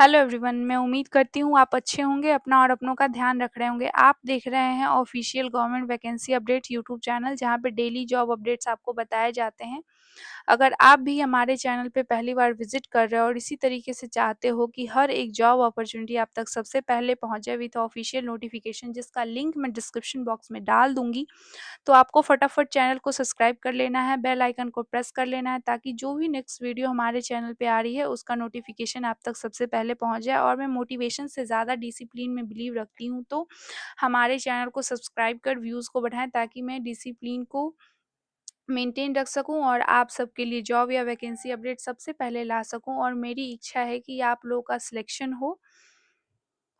Hello everyone, मैं उम्मीद करती हूँ आप अच्छे होंगे, अपना और अपनों का ध्यान रख रहे होंगे। आप देख रहे हैं official government vacancy update YouTube channel, जहाँ पे डेली जॉब अपडेट्स आपको बताए जाते हैं। अगर आप भी हमारे चैनल पे पहली बार विजिट कर रहे हो और इसी तरीके से चाहते हो कि हर एक जॉब अपॉर्चुनिटी आप तक सबसे पहले पहुँच जाए विथ ऑफिशियल नोटिफिकेशन, जिसका लिंक मैं डिस्क्रिप्शन बॉक्स में डाल दूँगी, तो आपको फटाफट चैनल को सब्सक्राइब कर लेना है, बेल आइकन को प्रेस कर लेना है, ताकि जो भी नेक्स्ट वीडियो हमारे चैनल पे आ रही है उसका नोटिफिकेशन आप तक सबसे पहले पहुंच जाए। और मैं मोटिवेशन से ज़्यादा डिसिप्लिन में बिलीव रखती हूँ, तो हमारे चैनल को सब्सक्राइब कर व्यूज़ को बढ़ाएं, ताकि मैं डिसिप्लिन को मेंटेन रख सकूं और आप सबके लिए जॉब या वैकेंसी अपडेट सबसे पहले ला सकूं। और मेरी इच्छा है कि आप लोगों का सिलेक्शन हो,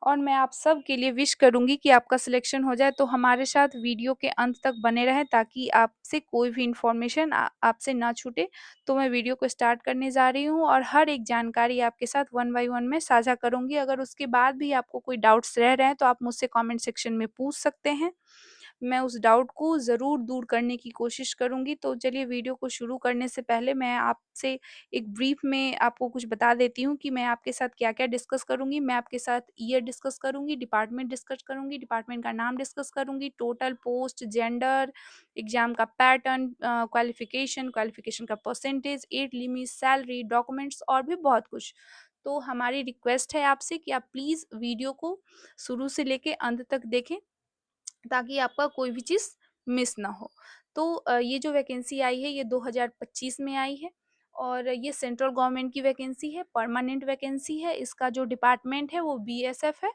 और मैं आप सब के लिए विश करूँगी कि आपका सिलेक्शन हो जाए। तो हमारे साथ वीडियो के अंत तक बने रहें, ताकि आपसे कोई भी इन्फॉर्मेशन आपसे ना छूटे। तो मैं वीडियो को स्टार्ट करने जा रही हूँ और हर एक जानकारी आपके साथ वन बाय वन मैं साझा करूँगी। अगर उसके बाद भी आपको कोई डाउट्स रह रहे हैं, तो आप मुझसे कमेंट सेक्शन में पूछ सकते हैं। मैं उस डाउट को ज़रूर दूर करने की कोशिश करूँगी। तो चलिए, वीडियो को शुरू करने से पहले मैं आपसे एक ब्रीफ में आपको कुछ बता देती हूँ कि मैं आपके साथ क्या-क्या डिस्कस करूँगी। मैं आपके साथ ईयर डिस्कस करूँगी, डिपार्टमेंट डिस्कस करूँगी, डिपार्टमेंट का नाम डिस्कस करूँगी, टोटल पोस्ट, जेंडर, एग्ज़ाम का पैटर्न, क्वालिफ़िकेशन का percentage, age limit, salary, documents और भी बहुत कुछ। तो हमारी रिक्वेस्ट है आपसे कि आप प्लीज़ वीडियो को शुरू से लेके अंत तक देखें, ताकि आपका कोई भी चीज़ मिस ना हो। तो ये जो वैकेंसी आई है, ये 2025 में आई है, और ये सेंट्रल गवर्नमेंट की वैकेंसी है, परमानेंट वैकेंसी है। इसका जो डिपार्टमेंट है वो बीएसएफ है।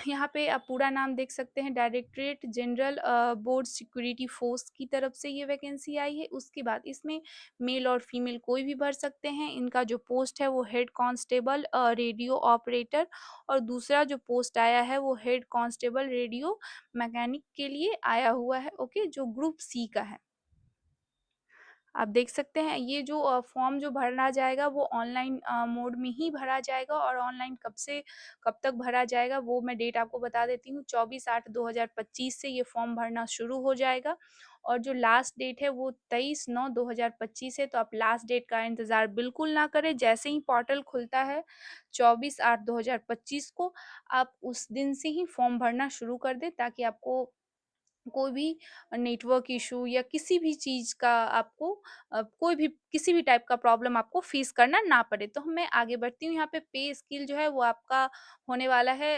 यहाँ पे आप पूरा नाम देख सकते हैं, directorate general board security force की तरफ से ये वैकेंसी आई है। उसके बाद इसमें मेल और फीमेल कोई भी भर सकते हैं। इनका जो पोस्ट है वो हेड कांस्टेबल रेडियो ऑपरेटर, और दूसरा जो पोस्ट आया है वो हेड कांस्टेबल रेडियो मैकेनिक के लिए आया हुआ है, ओके, जो ग्रुप सी का है। आप देख सकते हैं, ये जो फॉर्म जो भरना जाएगा वो ऑनलाइन मोड में ही भरा जाएगा। और ऑनलाइन कब से कब तक भरा जाएगा वो मैं डेट आपको बता देती हूँ। 24/8/2025 से ये फॉर्म भरना शुरू हो जाएगा, और जो लास्ट डेट है वो 23/9/2025 है। तो आप लास्ट डेट का इंतज़ार बिल्कुल ना करें। जैसे ही पोर्टल खुलता है 24/8/2025 को, आप उस दिन से ही फॉर्म भरना शुरू कर दें, ताकि आपको कोई भी नेटवर्क इशू या किसी भी चीज़ का आपको कोई भी किसी भी टाइप का प्रॉब्लम आपको फेस करना ना पड़े। तो मैं आगे बढ़ती हूँ। यहाँ पे पे स्केल जो है वो आपका होने वाला है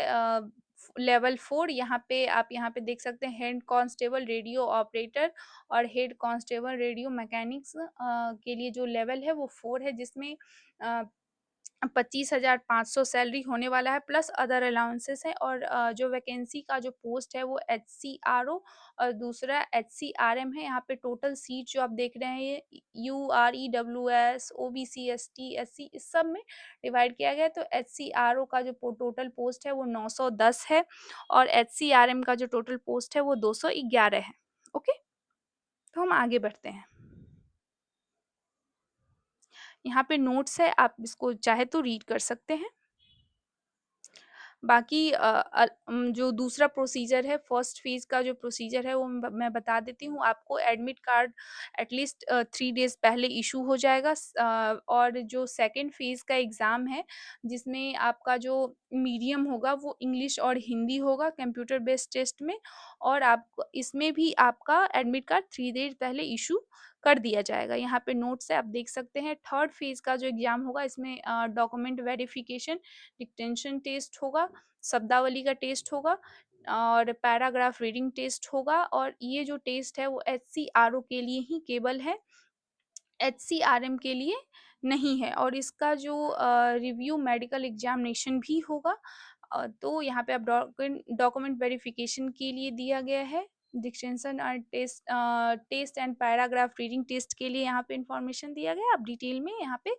लेवल 4। यहाँ पे देख सकते हैं, हेड कांस्टेबल रेडियो ऑपरेटर और हेड कांस्टेबल रेडियो मैकेनिक्स के लिए जो लेवल है वो 4 है, जिसमें अ 25,500 सैलरी होने वाला है, प्लस अदर अलाउंसेस है। और जो वैकेंसी का जो पोस्ट है वो एचसीआरओ और दूसरा एचसीआरएम है। यहाँ पे टोटल सीट जो आप देख रहे हैं, ये यूआरईडब्ल्यूएस, ओबीसी, एसटी, एससी, इस सब में डिवाइड किया गया है। तो एचसीआरओ का जो टोटल पोस्ट है वो 910 है, और एचसीआरएम का जो टोटल पोस्ट है वो 211 है। ओके, तो हम आगे बढ़ते हैं। यहाँ पे नोट्स है, आप इसको चाहे तो रीड कर सकते हैं। बाकी जो दूसरा प्रोसीजर है, फर्स्ट फेज़ का जो प्रोसीजर है वो मैं बता देती हूँ आपको। एडमिट कार्ड एटलीस्ट 3 डेज़ पहले इश्यू हो जाएगा। और जो सेकंड फेज़ का एग्ज़ाम है, जिसमें आपका जो मीडियम होगा वो इंग्लिश और हिंदी होगा कंप्यूटर बेस्ड टेस्ट में, और आप इसमें भी आपका एडमिट कार्ड 3 डेज़ पहले इश्यू कर दिया जाएगा। यहाँ पे नोट्स है, आप देख सकते हैं। थर्ड फेज़ का जो एग्ज़ाम होगा, इसमें डॉक्यूमेंट वेरिफिकेशन, डिक्टेंशन टेस्ट होगा, शब्दावली का टेस्ट होगा, और पैराग्राफ रीडिंग टेस्ट होगा। और ये जो टेस्ट है वो एचसीआरओ के लिए ही केवल है, एचसीआरएम के लिए नहीं है। और इसका जो रिव्यू मेडिकल एग्जामिनेशन भी होगा। तो यहाँ पे आप डॉक्यूमेंट वेरिफिकेशन के लिए दिया गया है, डिक्टेंशन और test and paragraph reading test के लिए यहाँ पे इंफॉर्मेशन दिया गया है। आप डिटेल में यहाँ पे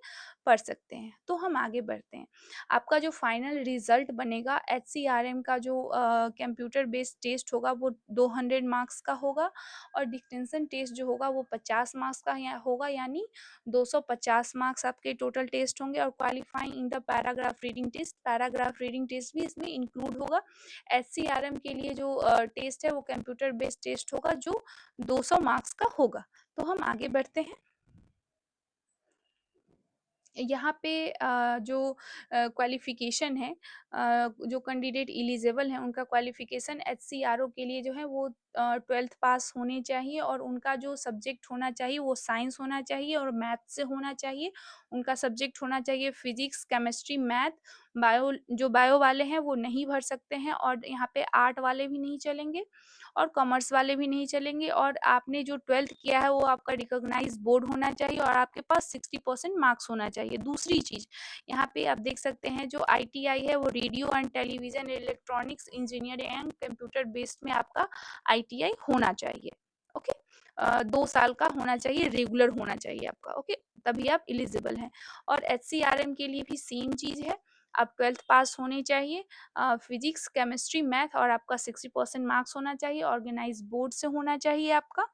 पढ़ सकते हैं। तो हम आगे बढ़ते हैं। आपका जो फाइनल रिजल्ट बनेगा, एचसीआरएम का जो कंप्यूटर बेस्ड टेस्ट होगा वो 200 मार्क्स का होगा, और डिक्टेंशन टेस्ट जो होगा वो 50 मार्क्स का होगा, यानी 250 मार्क्स आपके टोटल टेस्ट होंगे। और qualifying in the paragraph reading test भी इसमें इंक्लूड होगा। एचसीआरएम के लिए जो टेस्ट है वो कंप्यूटर बेस्ड टेस्ट होगा, जो 200 मार्क्स का होगा। तो हम आगे बढ़ते हैं। यहाँ पे जो क्वालिफ़िकेशन है, जो कैंडिडेट एलिजिबल हैं उनका क्वालिफ़िकेशन एचसीआरओ के लिए जो है वो 12th पास होने चाहिए, और उनका जो सब्जेक्ट होना चाहिए वो साइंस होना चाहिए और मैथ से होना चाहिए। उनका सब्जेक्ट होना चाहिए फिज़िक्स, केमिस्ट्री, मैथ। जो बायो वाले हैं वो नहीं भर सकते हैं, और यहाँ पे आर्ट वाले भी नहीं चलेंगे और कॉमर्स वाले भी नहीं चलेंगे, और आपने जो 12th किया है वो आपका रिकॉग्नाइज्ड बोर्ड होना चाहिए और आपके पास 60% मार्क्स होना चाहिए। दूसरी चीज़, यहाँ पे आप देख सकते हैं जो आईटीआई है वो radio and television electronics engineering and computer based में आपका आईटीआई होना चाहिए। ओके। 2 साल का होना चाहिए, रेगुलर होना चाहिए आपका। ओके, तभी आप एलिजिबल हैं। और एचसीआरएम के लिए भी सेम चीज़ है, आप 12th पास होने चाहिए, फिजिक्स, केमिस्ट्री, मैथ, और आपका 60% मार्क्स होना चाहिए, ऑर्गेनाइज्ड बोर्ड से होना चाहिए आपका।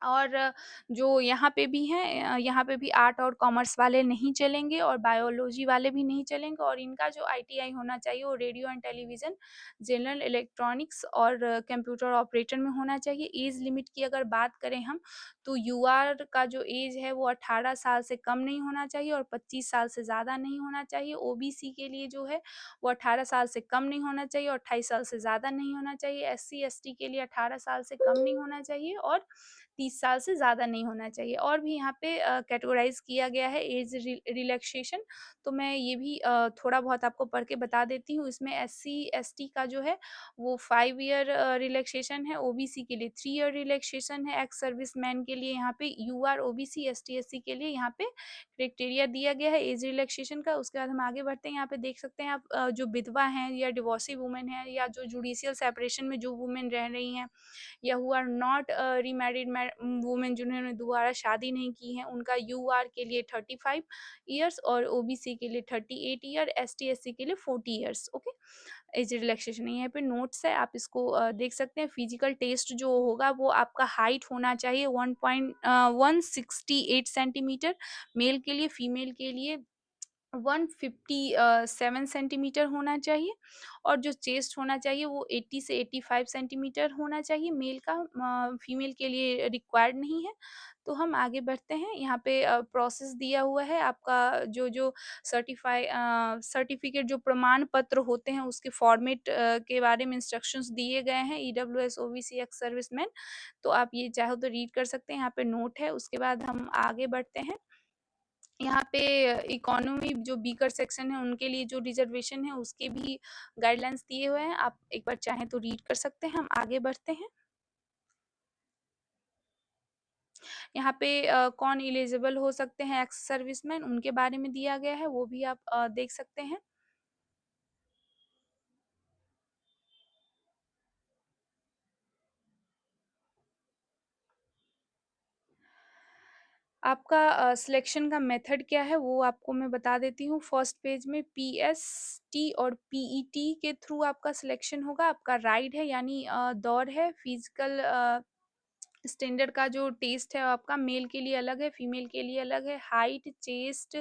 और जो यहाँ पे भी हैं, यहाँ पे भी आर्ट और कॉमर्स वाले नहीं चलेंगे और बायोलॉजी वाले भी नहीं चलेंगे, और इनका जो आईटीआई होना चाहिए वो radio and television, general electronics और कंप्यूटर ऑपरेटर में होना चाहिए। एज लिमिट की अगर बात करें हम, तो यूआर का जो एज है वो 18 साल से कम नहीं होना चाहिए और 25 साल से ज़्यादा नहीं होना चाहिए। ओबीसी के लिए जो है वो 18 साल से कम नहीं होना चाहिए और 28 साल से ज़्यादा नहीं होना चाहिए। एससी एसटी के लिए 18 साल से कम नहीं होना चाहिए और 30 साल से ज़्यादा नहीं होना चाहिए। और भी यहाँ पे कैटेगराइज़ किया गया है एज रिलैक्सेशन, तो मैं ये भी थोड़ा बहुत आपको पढ़ के बता देती हूँ। इसमें एससी एसटी का जो है वो 5 ईयर रिलैक्सेशन है, ओबीसी के लिए 3 ईयर रिलैक्सेशन है, एक्स सर्विसमैन के लिए यहाँ पे यूआर, ओबीसी, एसटी, एससी के लिए यहाँ पे क्राइटेरिया दिया गया है एज रिलैक्सेशन का। उसके बाद हम आगे बढ़ते हैं, यहाँ पे देख सकते हैं आप, जो विधवा हैं या डिवोर्सी वुमेन है या जो जुडिशियल सेपरेशन में जो वुमेन रह रही हैं, या who are not remarried women, जिन्होंने दोबारा शादी नहीं की है, उनका यूआर के लिए 35 ईयर्स और ओबीसी के लिए 38 ईयर, एसटी एससी के लिए 40 ईयर्स। ओके, एज रिलैक्सेशन यहाँ पे नोट्स है, आप इसको देख सकते हैं। फिजिकल टेस्ट जो होगा वो आपका हाइट होना चाहिए 1.168 सेंटीमीटर मेल के लिए, फीमेल के लिए 157 सेंटीमीटर होना चाहिए, और जो चेस्ट होना चाहिए वो 80 से 85 सेंटीमीटर होना चाहिए मेल का, फीमेल के लिए रिक्वायर्ड नहीं है। तो हम आगे बढ़ते हैं, यहाँ पे प्रोसेस दिया हुआ है आपका, जो सर्टिफिकेट, जो प्रमाण पत्र होते हैं उसके फॉर्मेट के बारे में इंस्ट्रक्शंस दिए गए हैं, ईडब्ल्यूएस, ओबीसी, एक्स सर्विसमैन। तो आप ये चाहो तो रीड कर सकते हैं, यहाँ पे नोट है। उसके बाद हम आगे बढ़ते हैं, यहाँ पे इकोनॉमी जो वीकर सेक्शन है उनके लिए जो रिजर्वेशन है उसके भी गाइडलाइंस दिए हुए हैं, आप एक बार चाहें तो रीड कर सकते हैं। हम आगे बढ़ते हैं, यहाँ पे कौन एलिजिबल हो सकते हैं एक्स सर्विसमैन, उनके बारे में दिया गया है, वो भी आप देख सकते हैं। आपका सिलेक्शन का मेथड क्या है वो आपको मैं बता देती हूँ। फर्स्ट पेज में पीएसटी और पीईटी के थ्रू आपका सिलेक्शन होगा। आपका राइड है, यानी दौड़ है, फिजिकल स्टैंडर्ड का जो टेस्ट है आपका मेल के लिए अलग है, फीमेल के लिए अलग है। हाइट, चेस्ट,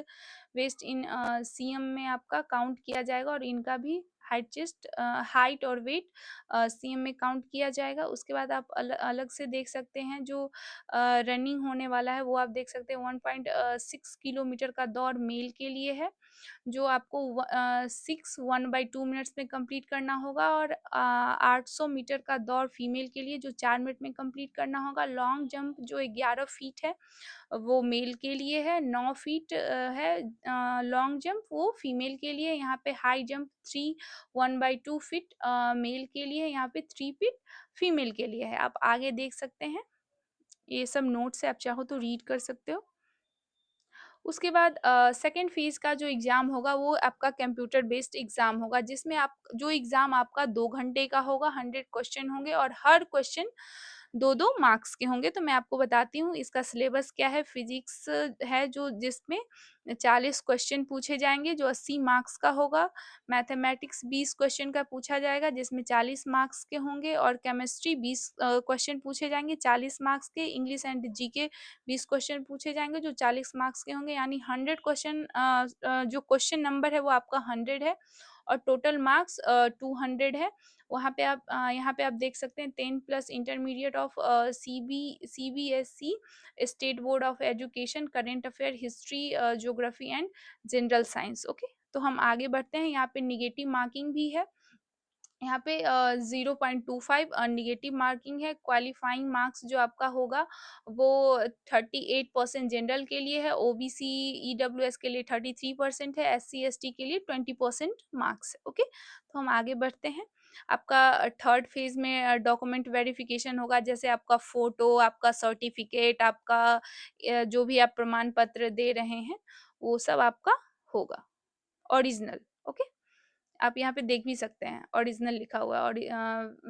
वेस्ट इन सीएम में आपका काउंट किया जाएगा, और इनका भी हाइट, चेस्ट, हाइट और वेट सीएम में काउंट किया जाएगा। उसके बाद आप अलग से देख सकते हैं जो रनिंग होने वाला है वो आप देख सकते हैं। 1.6 किलोमीटर का दौड़ मेल के लिए है, जो आपको 1/2 मिनट्स में कंप्लीट करना होगा, और 800 मीटर का दौड़ फीमेल के लिए जो 4 मिनट में कंप्लीट करना होगा। लॉन्ग जंप जो 11 फीट है वो मेल के लिए है, 9 फीट है लॉन्ग जंप, वो फीमेल के लिए। यहाँ पे हाई जंप 1/2 फीट मेल के लिए, यहाँ पे 3 फीट फीमेल के लिए है। आप आगे देख सकते हैं, ये सब नोट्स है, आप चाहो तो रीड कर सकते हो। उसके बाद सेकंड फ़ेज़ का जो एग्ज़ाम होगा वो आपका कंप्यूटर बेस्ड एग्ज़ाम होगा, जिसमें आप जो एग्ज़ाम आपका 2 घंटे का होगा, 100 क्वेश्चन होंगे और हर क्वेश्चन 2-2 मार्क्स के होंगे। तो मैं आपको बताती हूँ इसका सिलेबस क्या है। फ़िज़िक्स है जो जिसमें 40 क्वेश्चन पूछे जाएँगे जो 80 मार्क्स का होगा। मैथमेटिक्स 20 क्वेश्चन का पूछा जाएगा जिसमें 40 मार्क्स के होंगे, और केमिस्ट्री 20 क्वेश्चन पूछे जाएँगे 40 मार्क्स के। इंग्लिश एंड जीके 20 क्वेश्चन पूछे जाएँगे जो 40 मार्क्स के होंगे, यानी 100 क्वेश्चन जो क्वेश्चन नंबर है वो आपका 100 है, और टोटल मार्क्स 200 है। वहाँ पे आप यहाँ पे आप देख सकते हैं 10 plus intermediate of CBSE, state board of education, current affair, history, geography and general science. Okay, तो हम आगे बढ़ते हैं। यहाँ पे निगेटिव मार्किंग भी है। यहाँ पे 0.25 नेगेटिव मार्किंग है। क्वालिफाइंग मार्क्स जो आपका होगा वो 38% जनरल के लिए है, ओबीसी ईडब्ल्यूएस के लिए 33% है, एससी एसटी के लिए 20% मार्क्स है। ओके, तो हम आगे बढ़ते हैं। आपका थर्ड फेज में डॉक्यूमेंट वेरिफिकेशन होगा, जैसे आपका फोटो, आपका सर्टिफिकेट, आपका जो भी आप प्रमाण पत्र दे रहे हैं वो सब आपका होगा ओरिजिनल। ओके, आप यहाँ पे देख भी सकते हैं ओरिजिनल लिखा हुआ है, और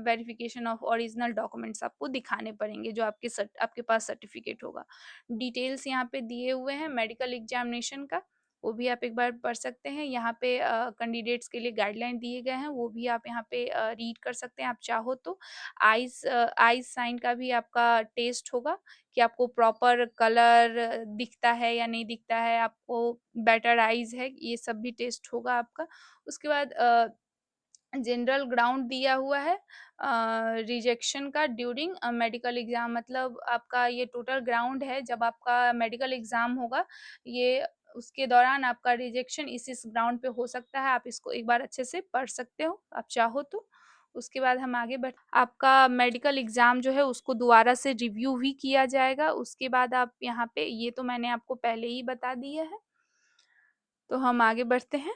वेरिफिकेशन ऑफ ओरिजिनल डॉक्यूमेंट्स आपको दिखाने पड़ेंगे जो आपके पास सर्टिफिकेट होगा। डिटेल्स यहाँ पे दिए हुए हैं मेडिकल एग्जामिनेशन का, वो भी आप एक बार पढ़ सकते हैं। यहाँ पे कैंडिडेट्स के लिए गाइडलाइन दिए गए हैं, वो भी आप यहाँ पे रीड कर सकते हैं आप चाहो तो। आइज साइन का भी आपका टेस्ट होगा कि आपको प्रॉपर कलर दिखता है या नहीं दिखता है, आपको बेटर आइज है, ये सब भी टेस्ट होगा आपका। उसके बाद जनरल ग्राउंड दिया हुआ है रिजेक्शन का ड्यूरिंग मेडिकल एग्जाम, मतलब आपका ये टोटल ग्राउंड है जब आपका मेडिकल एग्जाम होगा, ये उसके दौरान आपका रिजेक्शन इस ग्राउंड पे हो सकता है। आप इसको एक बार अच्छे से पढ़ सकते हो आप चाहो तो। उसके बाद हम आगे बढ़, आपका मेडिकल एग्जाम जो है उसको दोबारा से रिव्यू भी किया जाएगा। उसके बाद आप यहाँ पे, ये तो मैंने आपको पहले ही बता दिया है। तो हम आगे बढ़ते हैं।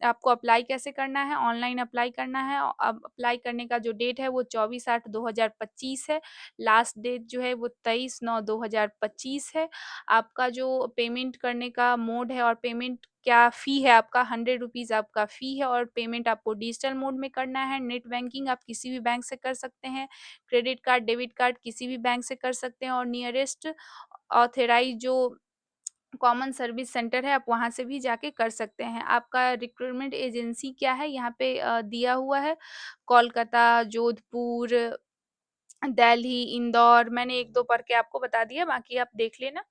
आपको अप्लाई कैसे करना है, ऑनलाइन अप्लाई करना है। अब अप्लाई करने का जो डेट है वो 24/8/2025 है। लास्ट डेट जो है वो 23/9/2025 है। आपका जो पेमेंट करने का मोड है और पेमेंट क्या फ़ी है आपका, 100 रुपीज़ आपका फ़ी है, और पेमेंट आपको डिजिटल मोड में करना है। नेट बैंकिंग आप किसी भी बैंक से कर सकते हैं, क्रेडिट कार्ड, डेबिट कार्ड किसी भी बैंक से कर सकते हैं, और नियरेस्ट ऑथराइज़ जो कॉमन सर्विस सेंटर है आप वहाँ से भी जाके कर सकते हैं। आपका रिक्रूटमेंट एजेंसी क्या है यहाँ पे दिया हुआ है, कोलकाता, जोधपुर, दिल्ली, इंदौर, मैंने 1-2 पढ़ के आपको बता दिया, बाकी आप देख लेना।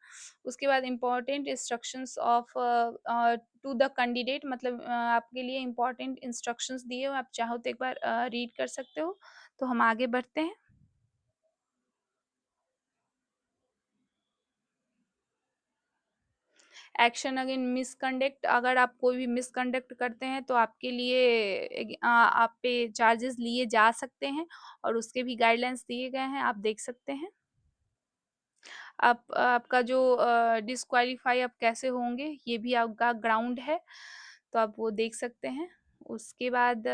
उसके बाद important instructions of to the candidate, मतलब आपके लिए इम्पोर्टेंट इंस्ट्रक्शंस दिए हुए, आप चाहो तो एक बार रीड कर सकते हो। तो हम आगे बढ़ते हैं। एक्शन अगेन मिसकंडक्ट, अगर आप कोई भी मिसकंडक्ट करते हैं तो आपके लिए आप पे चार्जेस लिए जा सकते हैं, और उसके भी गाइडलाइंस दिए गए हैं, आप देख सकते हैं। आपका जो डिस्क्वालीफाई आप कैसे होंगे ये भी आपका ग्राउंड है, तो आप वो देख सकते हैं। उसके बाद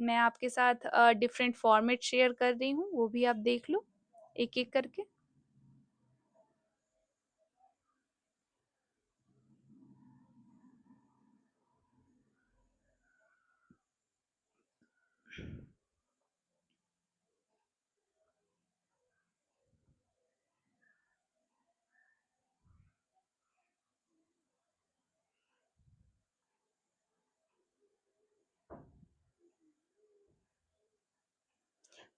मैं आपके साथ डिफरेंट फॉर्मेट शेयर कर रही हूँ, वो भी आप देख लो एक एक करके।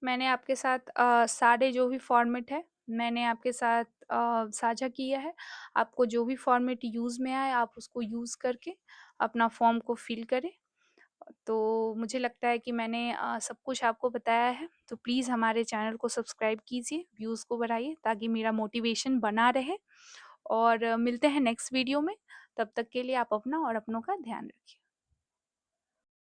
मैंने आपके साथ सारे जो भी फॉर्मेट है मैंने आपके साथ साझा किया है। आपको जो भी फॉर्मेट यूज़ में आए आप उसको यूज़ करके अपना फॉर्म को फिल करें। तो मुझे लगता है कि मैंने सब कुछ आपको बताया है, तो प्लीज़ हमारे चैनल को सब्सक्राइब कीजिए, व्यूज़ को बढ़ाइए ताकि मेरा मोटिवेशन बना रहे, और मिलते हैं नेक्स्ट वीडियो में। तब तक के लिए आप अपना और अपनों का ध्यान रखिए।